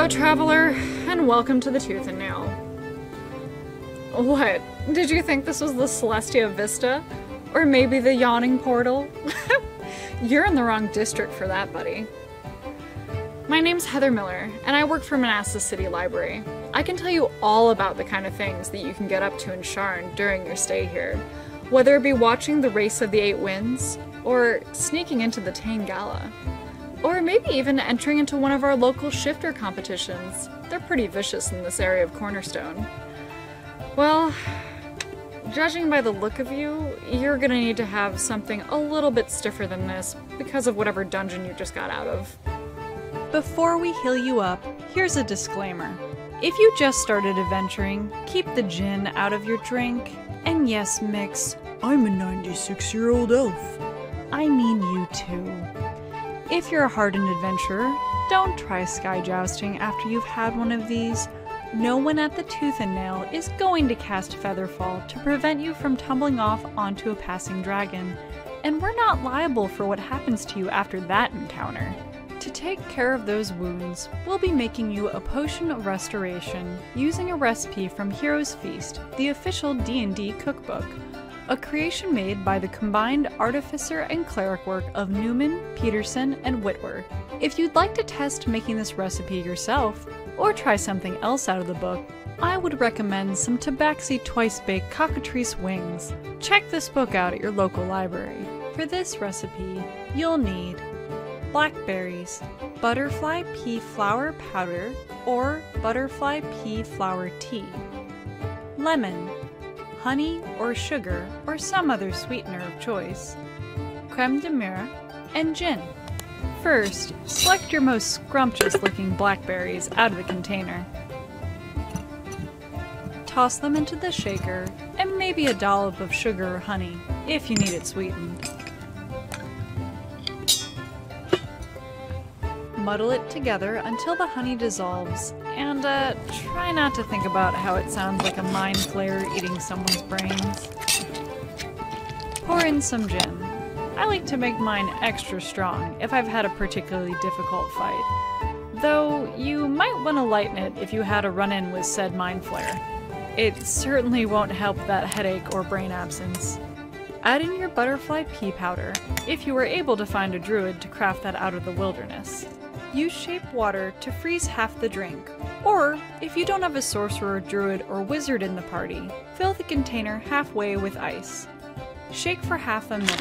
Hello, traveler, and welcome to the Tooth and Nail. What? Did you think this was the Celestia Vista? Or maybe the Yawning Portal? You're in the wrong district for that, buddy. My name's Heather Miller, and I work for Manassas City Library. I can tell you all about the kind of things that you can get up to in Sharn during your stay here, whether it be watching the Race of the Eight Winds, or sneaking into the Tane Gala, or maybe even entering into one of our local shifter competitions. They're pretty vicious in this area of Cornerstone. Well, judging by the look of you, you're gonna need to have something a little bit stiffer than this because of whatever dungeon you just got out of. Before we heal you up, here's a disclaimer. If you just started adventuring, keep the gin out of your drink. And yes, Mix, I'm a 96-year-old elf. I mean you too. If you're a hardened adventurer, don't try sky jousting after you've had one of these. No one at the Tooth and Nail is going to cast Featherfall to prevent you from tumbling off onto a passing dragon, and we're not liable for what happens to you after that encounter. To take care of those wounds, we'll be making you a potion of restoration using a recipe from Hero's Feast, the official D&D cookbook, a creation made by the combined artificer and cleric work of Newman, Peterson, and Whitwer. If you'd like to test making this recipe yourself, or try something else out of the book, I would recommend some Tabaxi Twice-Baked Cockatrice Wings. Check this book out at your local library. For this recipe, you'll need blackberries, butterfly pea flower powder or butterfly pea flower tea, lemon, honey or sugar or some other sweetener of choice, creme de mure, and gin. First, select your most scrumptious looking blackberries out of the container. Toss them into the shaker and maybe a dollop of sugar or honey if you need it sweetened. Muddle it together until the honey dissolves, and try not to think about how it sounds like a mind flayer eating someone's brains. Pour in some gin. I like to make mine extra strong if I've had a particularly difficult fight, though you might want to lighten it if you had a run-in with said mind flayer. It certainly won't help that headache or brain absence. Add in your butterfly pea powder, if you were able to find a druid to craft that out of the wilderness. Use shape water to freeze half the drink, or if you don't have a sorcerer, druid, or wizard in the party, fill the container halfway with ice. Shake for half a minute.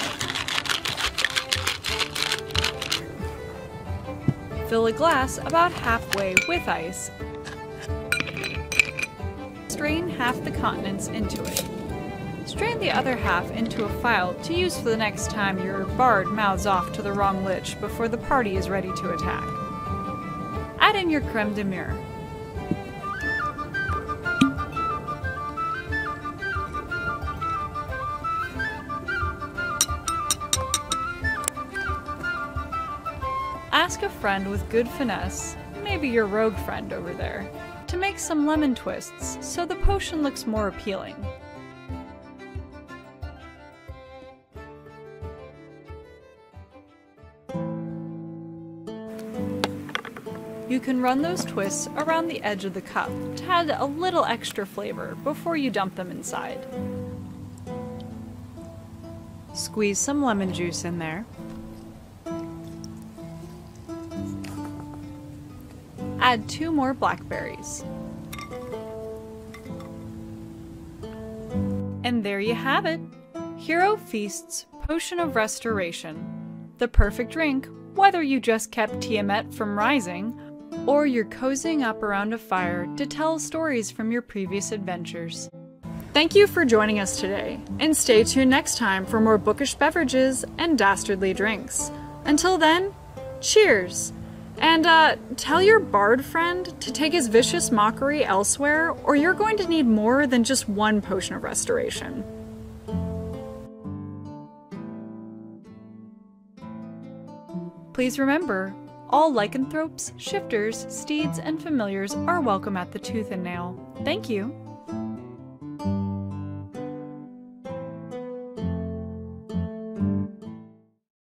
Fill a glass about halfway with ice. Strain half the contents into it. Strain the other half into a phial to use for the next time your bard mouths off to the wrong lich before the party is ready to attack. Add in your creme de mure. Ask a friend with good finesse, maybe your rogue friend over there, to make some lemon twists so the potion looks more appealing. You can run those twists around the edge of the cup to add a little extra flavor before you dump them inside. Squeeze some lemon juice in there. Add 2 more blackberries. And there you have it! Hero Feast's Potion of Restoration. The perfect drink, whether you just kept Tiamat from rising, or you're cozying up around a fire to tell stories from your previous adventures. Thank you for joining us today, and stay tuned next time for more bookish beverages and dastardly drinks. Until then, cheers! And tell your bard friend to take his vicious mockery elsewhere, or you're going to need more than just one potion of restoration. Please remember, all lycanthropes, shifters, steeds, and familiars are welcome at the Tooth and Nail. Thank you!